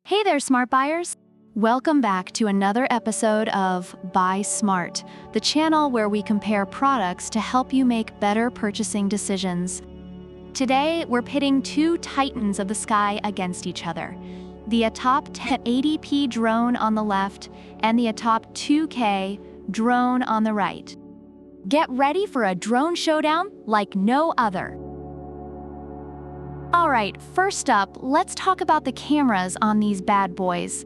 Hey there, smart buyers! Welcome back to another episode of Buy Smart, the channel where we compare products to help you make better purchasing decisions. Today, we're pitting two titans of the sky against each other. The ATTOP 1080p drone on the left and the ATTOP 2K drone on the right. Get ready for a drone showdown like no other. Alright, first up, let's talk about the cameras on these bad boys.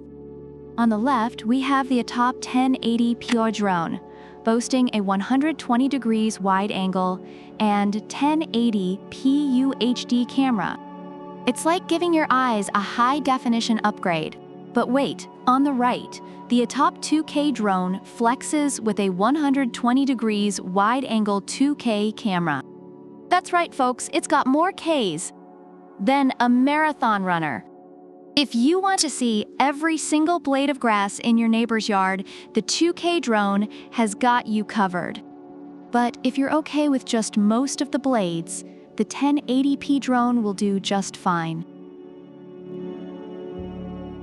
On the left, we have the ATTOP 1080p drone, boasting a 120 degrees wide angle and 1080p UHD camera. It's like giving your eyes a high-definition upgrade. But wait, on the right, the ATTOP 2K drone flexes with a 120 degrees wide-angle 2K camera. That's right, folks, it's got more Ks than a marathon runner. If you want to see every single blade of grass in your neighbor's yard, the 2K drone has got you covered. But if you're okay with just most of the blades, the 1080p drone will do just fine.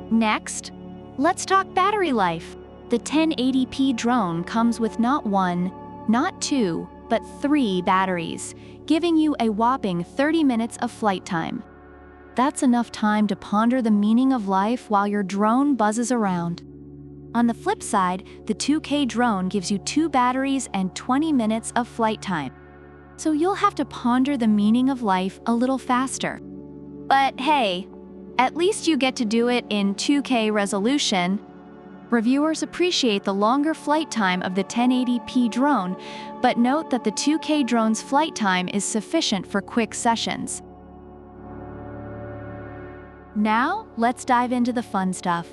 Next, let's talk battery life. The 1080p drone comes with not one, not two, but 3 batteries, giving you a whopping 30 minutes of flight time. That's enough time to ponder the meaning of life while your drone buzzes around. On the flip side, the 2K drone gives you 2 batteries and 20 minutes of flight time. So you'll have to ponder the meaning of life a little faster. But hey, at least you get to do it in 2K resolution. Reviewers appreciate the longer flight time of the 1080p drone, but note that the 2K drone's flight time is sufficient for quick sessions. Now, let's dive into the fun stuff.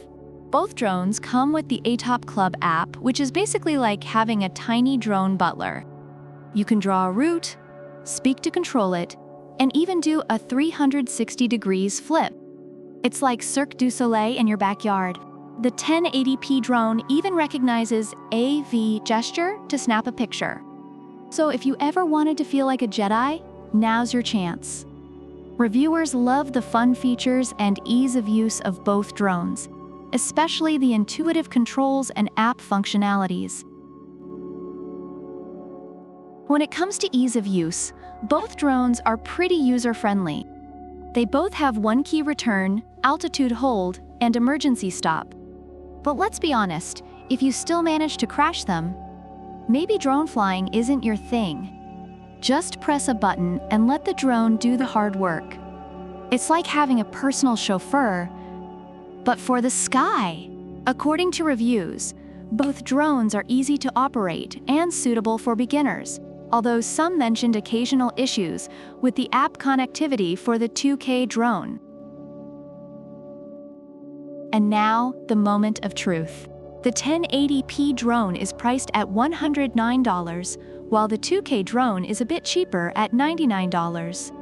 Both drones come with the ATTOP Club app, which is basically like having a tiny drone butler. You can draw a route, speak to control it, and even do a 360 degrees flip. It's like Cirque du Soleil in your backyard. The 1080p drone even recognizes AV gesture to snap a picture. So if you ever wanted to feel like a Jedi, now's your chance. Reviewers love the fun features and ease of use of both drones, especially the intuitive controls and app functionalities. When it comes to ease of use, both drones are pretty user-friendly. They both have one-key return, altitude hold, and emergency stop. But let's be honest, if you still manage to crash them, maybe drone flying isn't your thing. Just press a button and let the drone do the hard work. It's like having a personal chauffeur, but for the sky. According to reviews, both drones are easy to operate and suitable for beginners, although some mentioned occasional issues with the app connectivity for the 2K drone. And now, the moment of truth. The 1080p drone is priced at $109, while the 2K drone is a bit cheaper at $99.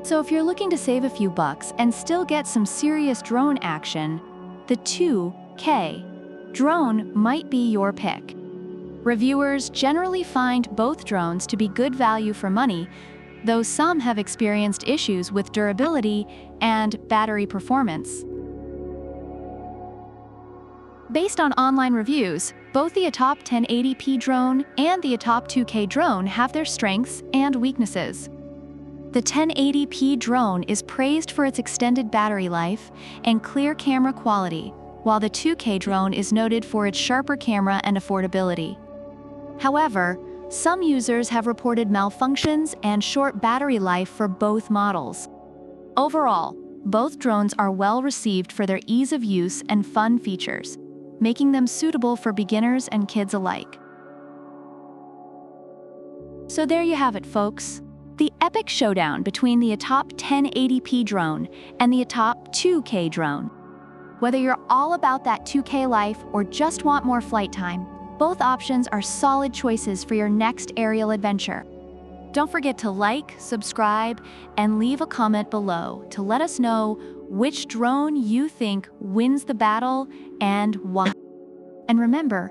So if you're looking to save a few bucks and still get some serious drone action, the 2K drone might be your pick. Reviewers generally find both drones to be good value for money, though some have experienced issues with durability and battery performance. Based on online reviews, both the ATTOP 1080p drone and the ATTOP 2K drone have their strengths and weaknesses. The 1080p drone is praised for its extended battery life and clear camera quality, while the 2K drone is noted for its sharper camera and affordability. However, some users have reported malfunctions and short battery life for both models. Overall, both drones are well received for their ease of use and fun features, making them suitable for beginners and kids alike. So there you have it, folks. The epic showdown between the ATTOP 1080p drone and the ATTOP 2K drone. Whether you're all about that 2K life or just want more flight time, both options are solid choices for your next aerial adventure. Don't forget to like, subscribe, and leave a comment below to let us know which drone you think wins the battle and why. And remember,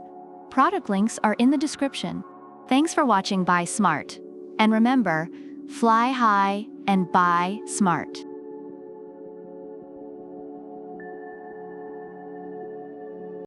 product links are in the description. Thanks for watching Buy Smart. And remember, fly high and buy smart.